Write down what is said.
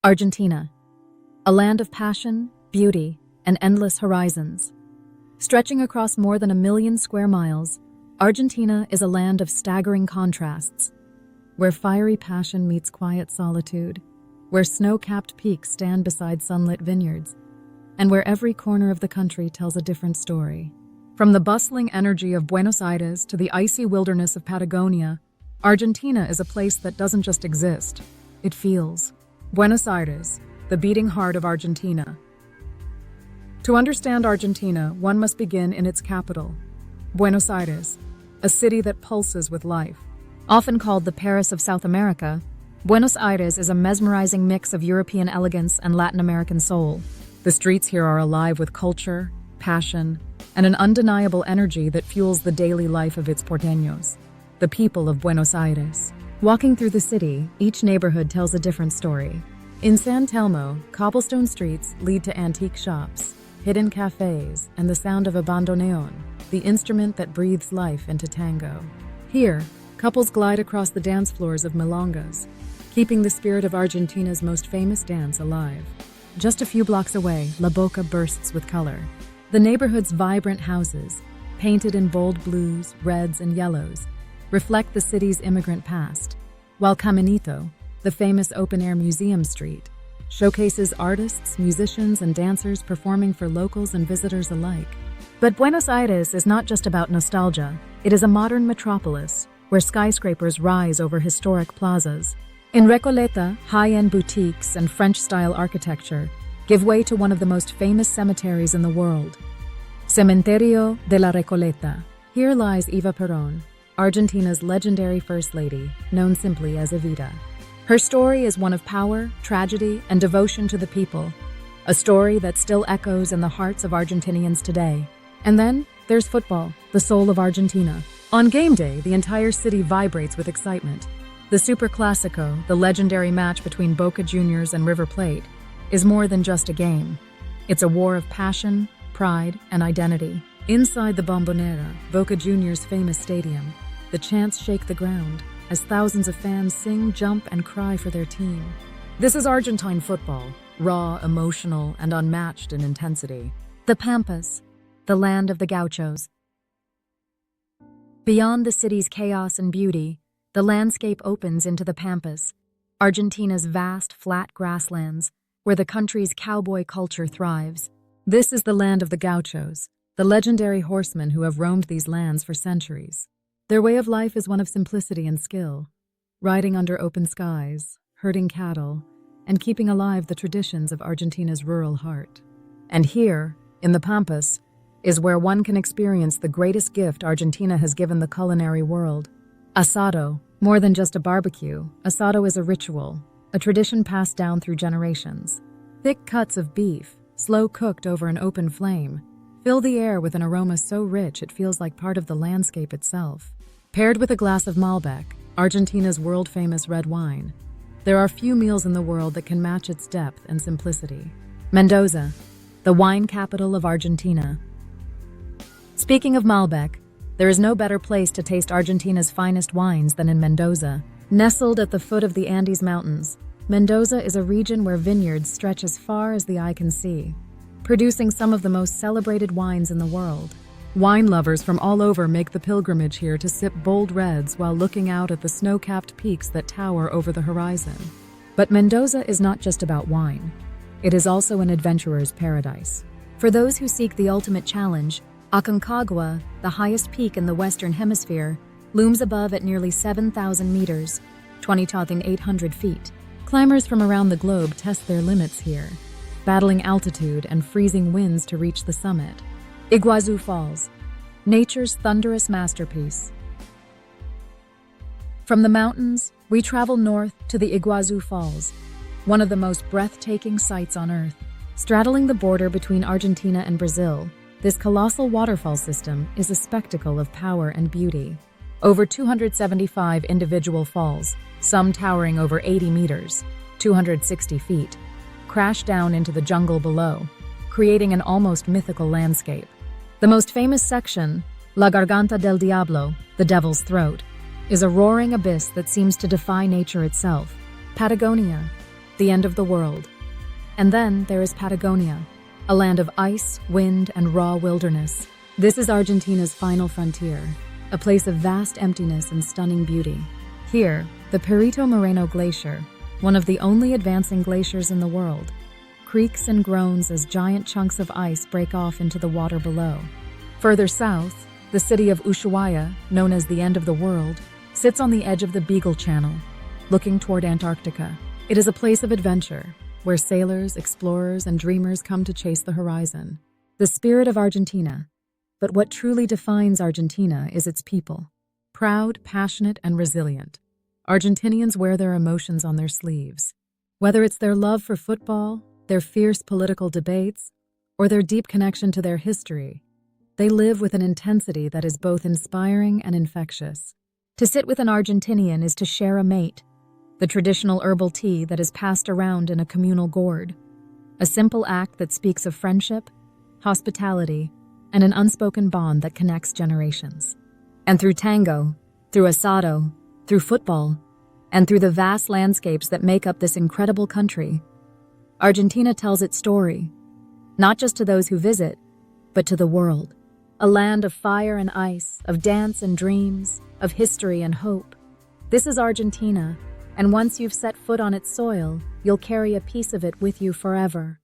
Argentina, a land of passion, beauty, and endless horizons. Stretching across more than 1,000,000 square miles, Argentina is a land of staggering contrasts, where fiery passion meets quiet solitude, where snow-capped peaks stand beside sunlit vineyards, and where every corner of the country tells a different story. From the bustling energy of Buenos Aires to the icy wilderness of Patagonia, Argentina is a place that doesn't just exist, it feels. Buenos Aires, the beating heart of Argentina. To understand Argentina, one must begin in its capital, Buenos Aires, a city that pulses with life. Often called the Paris of South America, Buenos Aires is a mesmerizing mix of European elegance and Latin American soul. The streets here are alive with culture, passion, and an undeniable energy that fuels the daily life of its porteños, the people of Buenos Aires. Walking through the city, each neighborhood tells a different story. In San Telmo, cobblestone streets lead to antique shops, hidden cafes, and the sound of a bandoneon, the instrument that breathes life into tango. Here, couples glide across the dance floors of milongas, keeping the spirit of Argentina's most famous dance alive. Just a few blocks away, La Boca bursts with color. The neighborhood's vibrant houses, painted in bold blues, reds, and yellows, reflect the city's immigrant past, while Caminito, the famous open-air museum street, showcases artists, musicians, and dancers performing for locals and visitors alike. But Buenos Aires is not just about nostalgia. It is a modern metropolis where skyscrapers rise over historic plazas. In Recoleta, high-end boutiques and French-style architecture give way to one of the most famous cemeteries in the world, Cementerio de la Recoleta. Here lies Eva Perón, Argentina's legendary First Lady, known simply as Evita. Her story is one of power, tragedy, and devotion to the people, a story that still echoes in the hearts of Argentinians today. And then there's football, the soul of Argentina. On game day, the entire city vibrates with excitement. The Super Clásico, the legendary match between Boca Juniors and River Plate, is more than just a game. It's a war of passion, pride, and identity. Inside the Bombonera, Boca Juniors' famous stadium, the chants shake the ground as thousands of fans sing, jump, and cry for their team. This is Argentine football, raw, emotional, and unmatched in intensity. The Pampas, the land of the gauchos. Beyond the city's chaos and beauty, the landscape opens into the Pampas, Argentina's vast, flat grasslands, where the country's cowboy culture thrives. This is the land of the gauchos, the legendary horsemen who have roamed these lands for centuries. Their way of life is one of simplicity and skill, riding under open skies, herding cattle, and keeping alive the traditions of Argentina's rural heart. And here, in the Pampas, is where one can experience the greatest gift Argentina has given the culinary world. Asado. More than just a barbecue, asado is a ritual, a tradition passed down through generations. Thick cuts of beef, slow cooked over an open flame, fill the air with an aroma so rich it feels like part of the landscape itself. Paired with a glass of Malbec, Argentina's world-famous red wine, there are few meals in the world that can match its depth and simplicity. Mendoza, the wine capital of Argentina. Speaking of Malbec, there is no better place to taste Argentina's finest wines than in Mendoza. Nestled at the foot of the Andes Mountains, Mendoza is a region where vineyards stretch as far as the eye can see, producing some of the most celebrated wines in the world. Wine lovers from all over make the pilgrimage here to sip bold reds while looking out at the snow-capped peaks that tower over the horizon. But Mendoza is not just about wine. It is also an adventurer's paradise. For those who seek the ultimate challenge, Aconcagua, the highest peak in the Western Hemisphere, looms above at nearly 7,000 meters, 20,800 feet. Climbers from around the globe test their limits here, battling altitude and freezing winds to reach the summit. Iguazu Falls, nature's thunderous masterpiece. From the mountains, we travel north to the Iguazu Falls, one of the most breathtaking sights on Earth. Straddling the border between Argentina and Brazil, this colossal waterfall system is a spectacle of power and beauty. Over 275 individual falls, some towering over 80 meters, 260 feet, crash down into the jungle below, creating an almost mythical landscape. The most famous section, La Garganta del Diablo, the Devil's Throat, is a roaring abyss that seems to defy nature itself. Patagonia, the end of the world. And then there is Patagonia, a land of ice, wind, and raw wilderness. This is Argentina's final frontier, a place of vast emptiness and stunning beauty. Here, the Perito Moreno Glacier, one of the only advancing glaciers in the world, creaks and groans as giant chunks of ice break off into the water below. Further south, the city of Ushuaia, known as the end of the world, sits on the edge of the Beagle Channel, looking toward Antarctica. It is a place of adventure, where sailors, explorers, and dreamers come to chase the horizon. The spirit of Argentina. But what truly defines Argentina is its people. Proud, passionate, and resilient, Argentinians wear their emotions on their sleeves. Whether it's their love for football, their fierce political debates, or their deep connection to their history, they live with an intensity that is both inspiring and infectious. To sit with an Argentinian is to share a mate, the traditional herbal tea that is passed around in a communal gourd, a simple act that speaks of friendship, hospitality, and an unspoken bond that connects generations. And through tango, through asado, through football, and through the vast landscapes that make up this incredible country, Argentina tells its story, not just to those who visit, but to the world. A land of fire and ice, of dance and dreams, of history and hope. This is Argentina, and once you've set foot on its soil, you'll carry a piece of it with you forever.